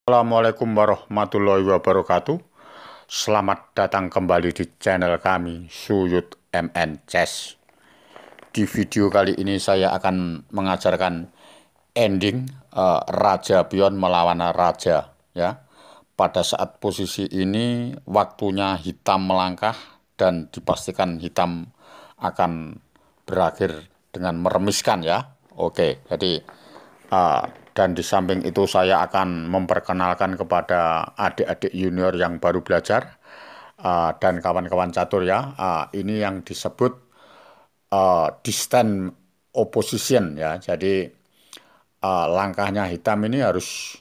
Assalamualaikum warahmatullahi wabarakatuh. Selamat datang kembali di channel kami, Suyut MN Chess. Di video kali ini saya akan mengajarkan ending Raja Pion melawan Raja. Ya, pada saat posisi ini waktunya hitam melangkah dan dipastikan hitam akan berakhir dengan meremiskan ya. Oke, jadi dan di samping itu saya akan memperkenalkan kepada adik-adik junior yang baru belajar dan kawan-kawan catur ya. Ini yang disebut distant opposition ya. Jadi langkahnya hitam ini harus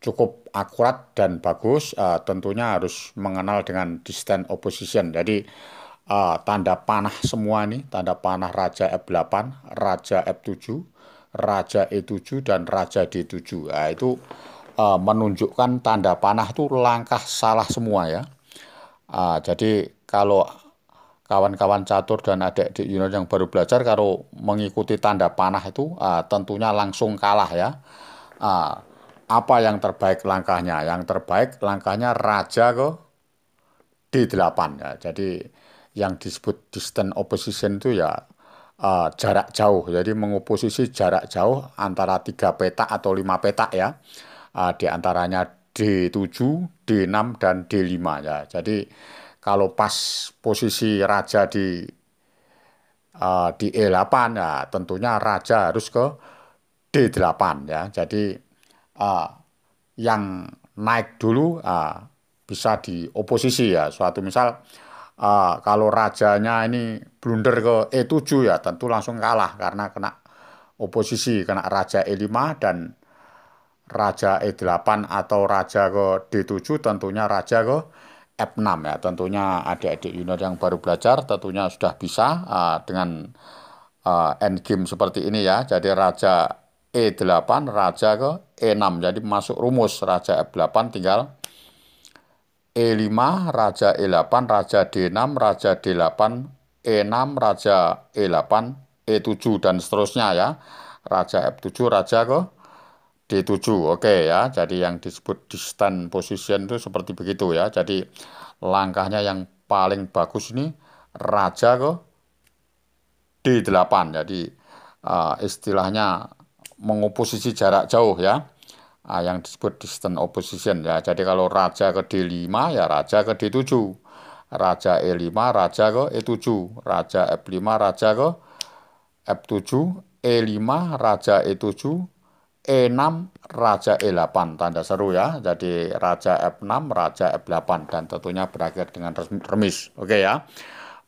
cukup akurat dan bagus. Tentunya harus mengenal dengan distant opposition. Jadi tanda panah semua ini, tanda panah Raja F8, Raja F7, Raja E7 dan Raja D7. Nah, itu menunjukkan tanda panah itu langkah salah semua ya. Jadi kalau kawan-kawan catur dan adik-adik junior yang baru belajar kalau mengikuti tanda panah itu tentunya langsung kalah ya. Apa yang terbaik langkahnya? Yang terbaik langkahnya Raja ke D8 ya. Jadi yang disebut distant opposition itu ya jarak jauh, jadi mengoposisi jarak jauh antara 3 petak atau 5 petak ya, di antaranya D7, D6 dan D5 ya. Jadi kalau pas posisi raja di E8 ya tentunya raja harus ke D8 ya. Jadi yang naik dulu bisa di oposisi ya. Suatu misal kalau rajanya ini blunder ke E7 ya tentu langsung kalah karena kena oposisi, kena raja E5 dan raja E8 atau raja ke D7 tentunya raja ke F6 ya. Tentunya adik-adik junior yang baru belajar tentunya sudah bisa dengan end game seperti ini ya. Jadi raja E8, raja ke E6. Jadi masuk rumus raja F8 tinggal E5, Raja E8, Raja D6, Raja D8, E6, Raja E8, E7, dan seterusnya ya. Raja F7, Raja ke D7. Oke ya, jadi yang disebut distant position itu seperti begitu ya. Jadi langkahnya yang paling bagus ini Raja ke D8. Jadi istilahnya mengoposisi jarak jauh ya. Yang disebut distant opposition ya. Jadi kalau raja ke D5 ya raja ke D7. Raja E5 raja ke E7. Raja F5 raja ke F7. E5 raja E7. E6 raja E8. Tanda seru ya. Jadi raja F6 raja F8 dan tentunya berakhir dengan remis. Oke ya.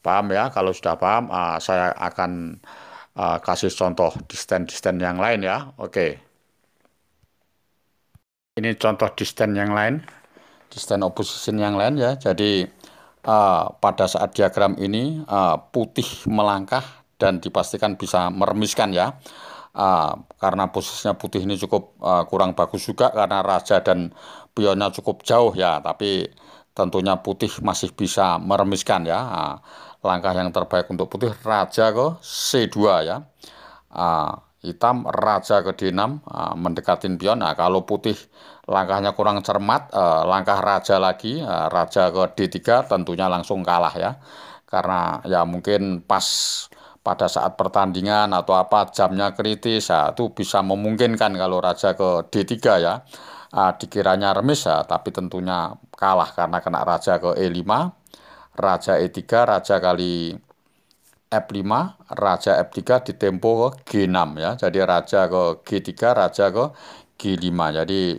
Paham ya? Kalau sudah paham saya akan kasih contoh distant yang lain ya. Oke. Ini contoh distant yang lain, distant opposition yang lain ya. Jadi pada saat diagram ini putih melangkah dan dipastikan bisa meremiskan ya. Karena posisinya putih ini cukup kurang bagus juga karena raja dan pionnya cukup jauh ya. Tapi tentunya putih masih bisa meremiskan ya. Langkah yang terbaik untuk putih raja ke C2 ya. Hitam raja ke D6 mendekatin pion. Nah, kalau putih langkahnya kurang cermat, langkah raja lagi, raja ke D3 tentunya langsung kalah ya. Karena ya mungkin pas pada saat pertandingan atau apa jamnya kritis, itu bisa memungkinkan kalau raja ke D3 ya. Dikiranya remis ya, tapi tentunya kalah karena kena raja ke E5, raja E3, raja kali F5, raja F3 ditempo ke G6 ya. Jadi raja ke G3, raja ke G5. Jadi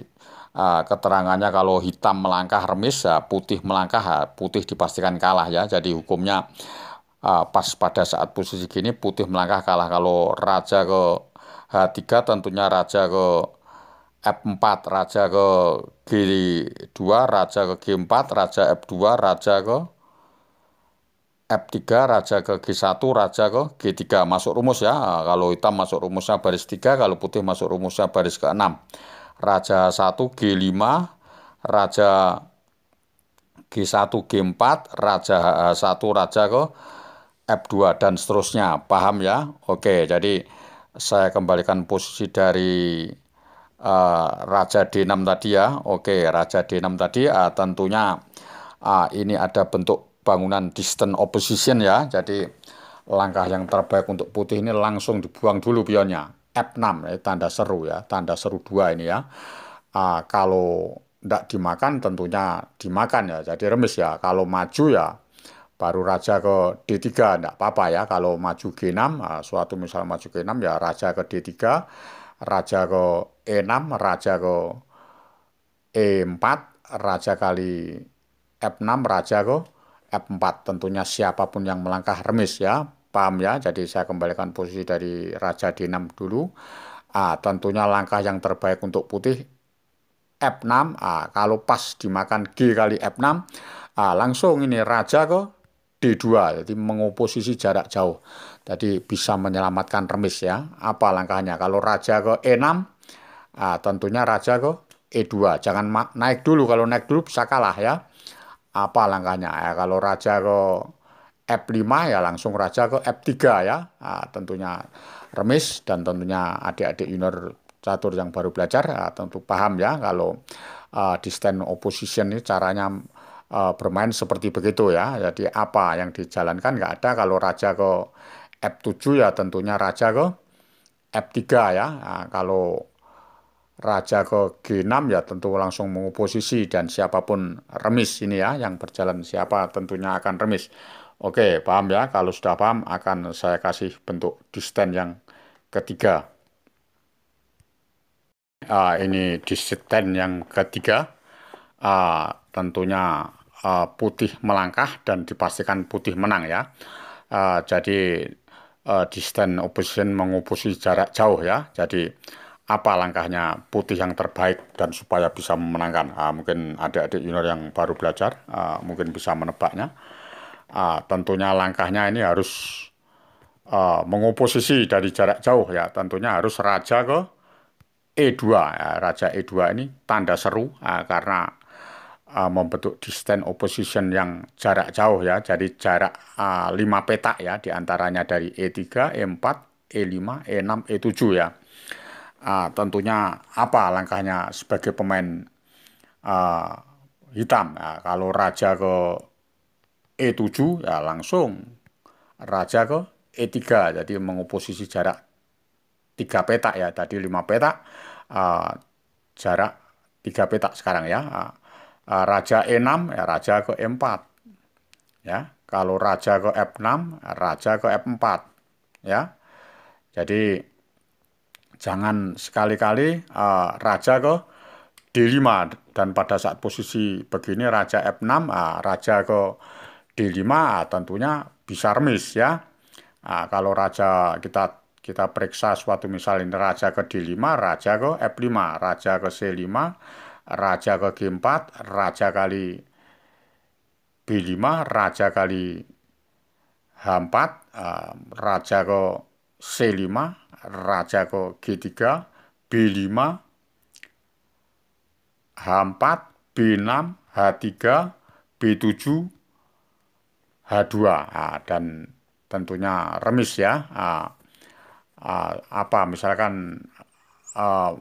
keterangannya kalau hitam melangkah remis, putih melangkah, putih dipastikan kalah ya. Jadi hukumnya pas pada saat posisi gini putih melangkah kalah. Kalau raja ke H3 tentunya raja ke F4, raja ke G2, raja ke G4, raja F2, raja ke F3, raja ke G1, raja ke G3. Masuk rumus ya. Kalau hitam masuk rumusnya baris 3, kalau putih masuk rumusnya baris ke-6. Raja 1 G5, raja G1 G4, raja H1, raja ke F2 dan seterusnya. Paham ya? Oke, jadi saya kembalikan posisi dari Raja D6 tadi ya. Oke, Raja D6 tadi tentunya ini ada bentuk bangunan distant opposition ya. Jadi langkah yang terbaik untuk putih ini langsung dibuang dulu pionnya. F6 ya, tanda seru ya, tanda seru 2 ini ya. Kalau tidak dimakan tentunya dimakan ya, jadi remis ya. Kalau maju ya baru raja ke D3 tidak apa-apa ya. Kalau maju G6, suatu misal maju G6 ya raja ke D3, raja ke E6, raja ke E4, raja kali F6, raja ke F4. Tentunya siapapun yang melangkah remis ya, paham ya. Jadi saya kembalikan posisi dari raja D6 dulu. Tentunya langkah yang terbaik untuk putih F6. Kalau pas dimakan G kali F6, langsung ini raja ke D2, jadi mengoposisi jarak jauh. Jadi bisa menyelamatkan remis ya. Apa langkahnya? Kalau raja ke E6, tentunya raja ke E2. Jangan naik dulu, kalau naik dulu bisa kalah ya. Apa langkahnya? Kalau raja ke F5 ya langsung raja ke F3 ya. Tentunya remis, dan tentunya adik-adik junior catur yang baru belajar tentu paham ya kalau di stand opposition ini caranya bermain seperti begitu ya. Jadi apa yang dijalankan nggak ada. Kalau raja ke F7 ya tentunya raja ke F3 ya. Kalau raja ke G6 ya tentu langsung mengoposisi, dan siapapun remis ini ya, yang berjalan siapa tentunya akan remis. Oke, paham ya. Kalau sudah paham akan saya kasih bentuk di stand yang ketiga. Ini di stand yang ketiga, tentunya putih melangkah dan dipastikan putih menang ya. Jadi di stand opposition mengoposisi jarak jauh ya. Jadi apa langkahnya putih yang terbaik dan supaya bisa memenangkan? Mungkin adik-adik junior yang baru belajar mungkin bisa menebaknya. Tentunya langkahnya ini harus mengoposisi dari jarak jauh ya. Tentunya harus raja ke E2. Raja E2 ini tanda seru karena membentuk distant opposition yang jarak jauh ya. Jadi jarak 5 petak ya, diantaranya dari E3, E4, E5, E6, E7 ya. Tentunya apa langkahnya sebagai pemain uh, hitam? Kalau raja ke E7 ya langsung raja ke E3. Jadi mengoposisi jarak 3 petak ya. Tadi 5 petak, uh, jarak 3 petak sekarang ya. Raja E6 ya raja ke E4 ya. Kalau raja ke F6, raja ke F4 ya. Jadi jangan sekali-kali raja ke D5, dan pada saat posisi begini raja F6, raja ke D5, tentunya bisa remis ya. Kalau raja kita kita periksa suatu misal ini raja ke D5, raja ke F5, raja ke C5, raja ke G4, raja kali B5, raja kali H4, raja ke C5, raja ke G3, B5, H4, B6, H3, B7, H2, dan tentunya remis ya. Apa misalkan uh,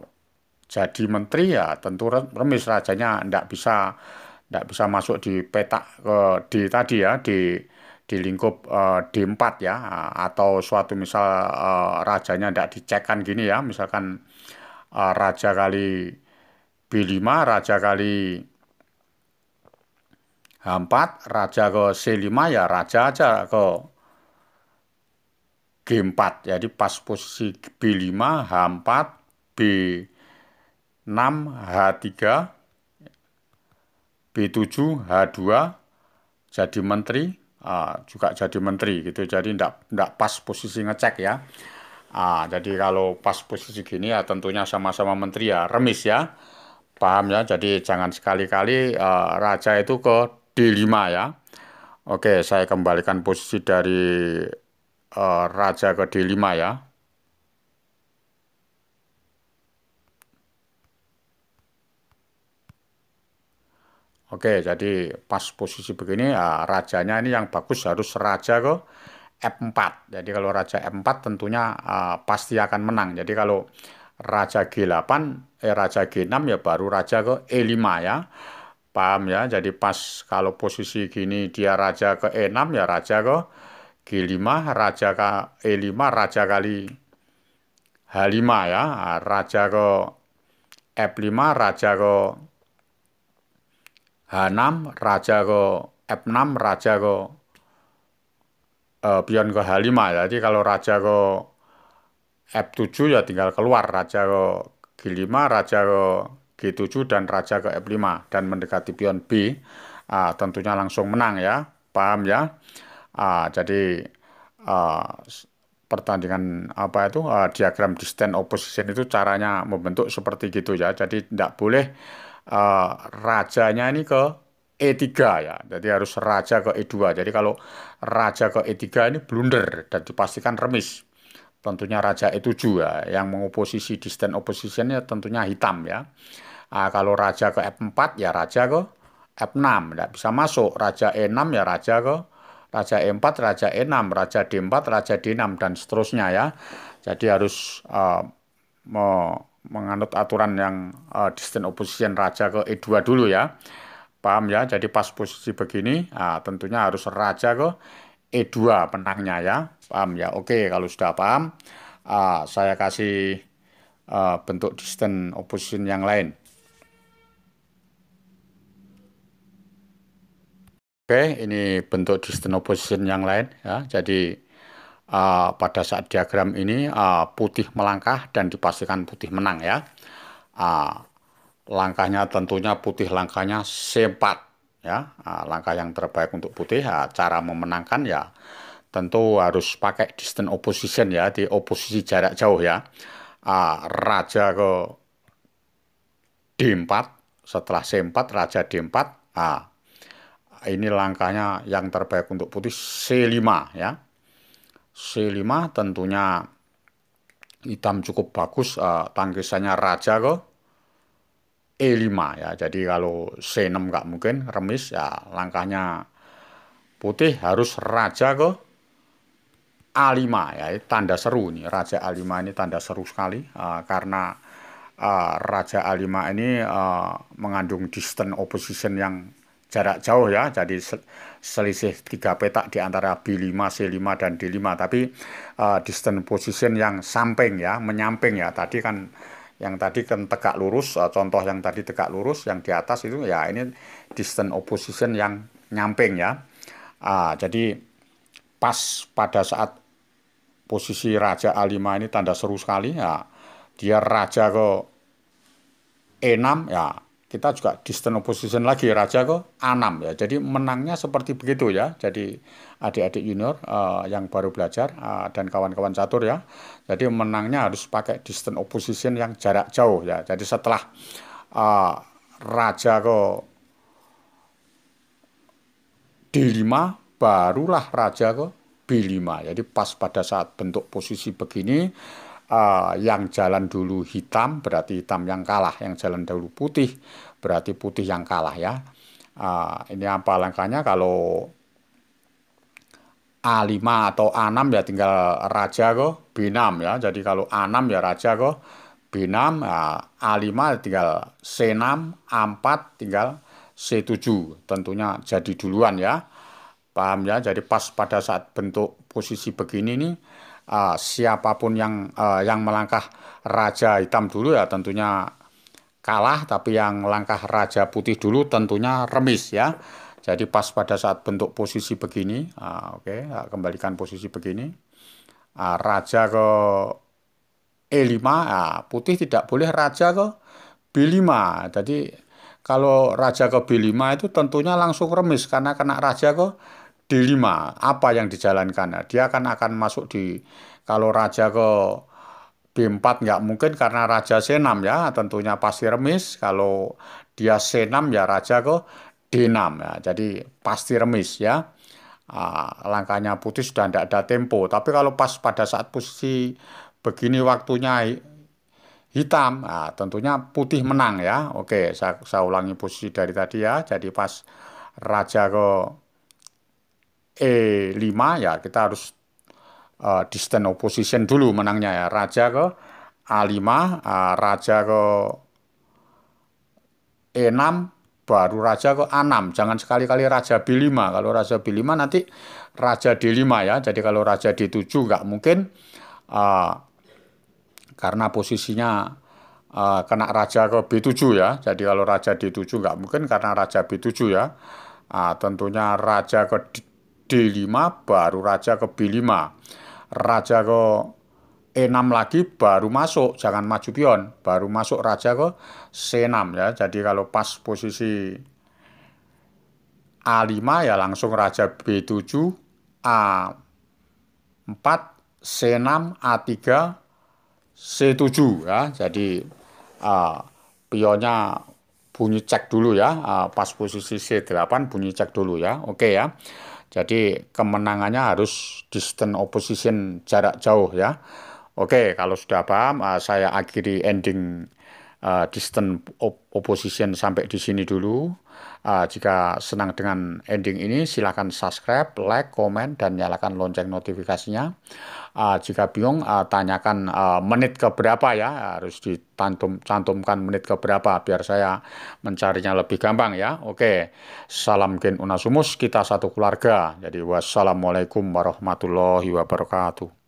jadi menteri ya tentu remis, rajanya tidak bisa masuk di petak ke D tadi ya, di lingkup D4 ya. Atau suatu misal rajanya tidak dicekkan gini ya, misalkan raja kali B5, raja kali H4, raja ke C5 ya raja aja ke G4. Jadi pas posisi B5, H4, B6, H3, B7, H2, jadi menteri, juga jadi menteri gitu. Jadi tidak pas posisi ngecek ya. Jadi kalau pas posisi gini ya tentunya sama-sama menteri ya remis ya. Paham ya? Jadi jangan sekali-kali raja itu ke D5 ya. Oke, saya kembalikan posisi dari raja ke D5 ya. Oke, jadi pas posisi begini rajanya ini yang bagus harus raja ke F4. Jadi kalau raja F4 tentunya pasti akan menang. Jadi kalau raja G8, raja G6 ya baru raja ke E5 ya. Paham ya? Jadi pas kalau posisi gini dia raja ke E6 ya raja ke G5, raja ke E5, raja kali H5 ya. Raja ke F5, raja ke H6, raja ke F6, raja ke pion ke H5. Jadi kalau raja ke F7 ya tinggal keluar raja ke G5, raja ke G7 dan raja ke F5 dan mendekati pion B. Tentunya langsung menang ya. Paham ya? Jadi ah, pertandingan apa itu diagram distance opposition itu caranya membentuk seperti gitu ya. Jadi tidak boleh rajanya ini ke E3 ya. Jadi harus raja ke E2. Jadi kalau raja ke E3 ini blunder dan dipastikan remis. Tentunya raja E7 ya. Yang mengoposisi distance oppositionnya tentunya hitam ya. Kalau raja ke F4 ya raja ke F6. Tidak bisa masuk. Raja E6 ya raja E4, raja E6, raja D4, raja D6 dan seterusnya ya. Jadi harus menganut aturan yang distance opposition raja ke E2 dulu ya. Paham ya? Jadi pas posisi begini tentunya harus raja ke E2 menangnya ya. Paham ya? Oke, kalau sudah paham saya kasih bentuk distance opposition yang lain. Oke, ini bentuk distance opposition yang lain ya. Jadi pada saat diagram ini putih melangkah dan dipastikan putih menang ya. Langkahnya tentunya putih langkahnya C4 ya. Langkah yang terbaik untuk putih cara memenangkan ya tentu harus pakai distance opposition ya di oposisi jarak jauh ya. Raja ke D4 setelah C4 raja D4 ini langkahnya yang terbaik untuk putih C5 ya. C5 tentunya hitam cukup bagus tangkisannya raja ke E5 ya. Jadi kalau C6 nggak mungkin remis ya langkahnya putih harus raja ke A5 ya. Ini tanda seru nih raja A5 ini tanda seru sekali karena raja A5 ini mengandung distance opposition yang jarak jauh ya, jadi selisih 3 petak di antara B5, C5 dan D5. Tapi distance position yang samping ya, menyamping ya. Tadi kan yang tadi kan tegak lurus, contoh yang tadi tegak lurus, yang di atas itu ya ini distance opposition yang nyamping ya. Jadi pas pada saat posisi raja A5 ini tanda seru sekali ya. Dia raja ke E6 ya. Kita juga distance opposition lagi raja ke A6 ya. Jadi menangnya seperti begitu ya. Jadi adik-adik junior yang baru belajar dan kawan-kawan catur ya. Jadi menangnya harus pakai distance opposition yang jarak jauh ya. Jadi setelah raja ke D5 barulah raja ke B5. Jadi pas pada saat bentuk posisi begini yang jalan dulu hitam berarti hitam yang kalah, yang jalan dulu putih berarti putih yang kalah ya. Ini apa langkahnya kalau A5 atau A6 ya tinggal raja ke B6 ya. Jadi kalau A6 ya raja ke B6, A5 tinggal C6, A4 tinggal C7. Tentunya jadi duluan ya. Paham ya? Jadi pas pada saat bentuk posisi begini nih siapapun yang melangkah raja hitam dulu ya tentunya kalah, tapi yang langkah raja putih dulu tentunya remis ya. Jadi pas pada saat bentuk posisi begini, kembalikan posisi begini, raja ke E5, putih tidak boleh raja ke B5. Jadi kalau raja ke B5 itu tentunya langsung remis karena kena raja ke D5. Apa yang dijalankan? Dia akan masuk di kalau raja ke B4 nggak mungkin karena raja C6 ya, tentunya pasti remis. Kalau dia C6 ya raja ke D6 ya. Jadi pasti remis ya. Langkahnya putih sudah tidak ada tempo. Tapi kalau pas pada saat posisi begini waktunya hitam, tentunya putih menang ya. Oke, saya ulangi posisi dari tadi ya. Jadi pas raja ke E5 ya kita harus distance opposition dulu menangnya ya. Raja ke A5, raja ke E6, baru raja ke A6. Jangan sekali-kali raja B5. Kalau raja B5 nanti raja D5 ya. Jadi kalau raja D7 nggak mungkin, karena posisinya kena raja ke B7 ya. Jadi kalau raja D7 nggak mungkin karena raja B7 ya. Tentunya raja ke D5 baru raja ke B5. Raja ke E6 lagi baru masuk, jangan maju pion, baru masuk raja ke C6 ya. Jadi kalau pas posisi A5 ya langsung raja B7, A4, C6, A3, C7 ya. Jadi pionnya bunyi cek dulu ya. Pas posisi C8 bunyi cek dulu ya. Oke ya. Jadi kemenangannya harus distant opposition, jarak jauh ya. Oke, kalau sudah paham, saya akhiri ending distant opposition sampai di sini dulu. Jika senang dengan ending ini, silakan subscribe, like, komen, dan nyalakan lonceng notifikasinya. Jika bingung, tanyakan menit ke berapa ya, harus cantumkan menit ke berapa biar saya mencarinya lebih gampang ya. Oke, salam gen unasumus, kita satu keluarga. Jadi wassalamualaikum warahmatullahi wabarakatuh.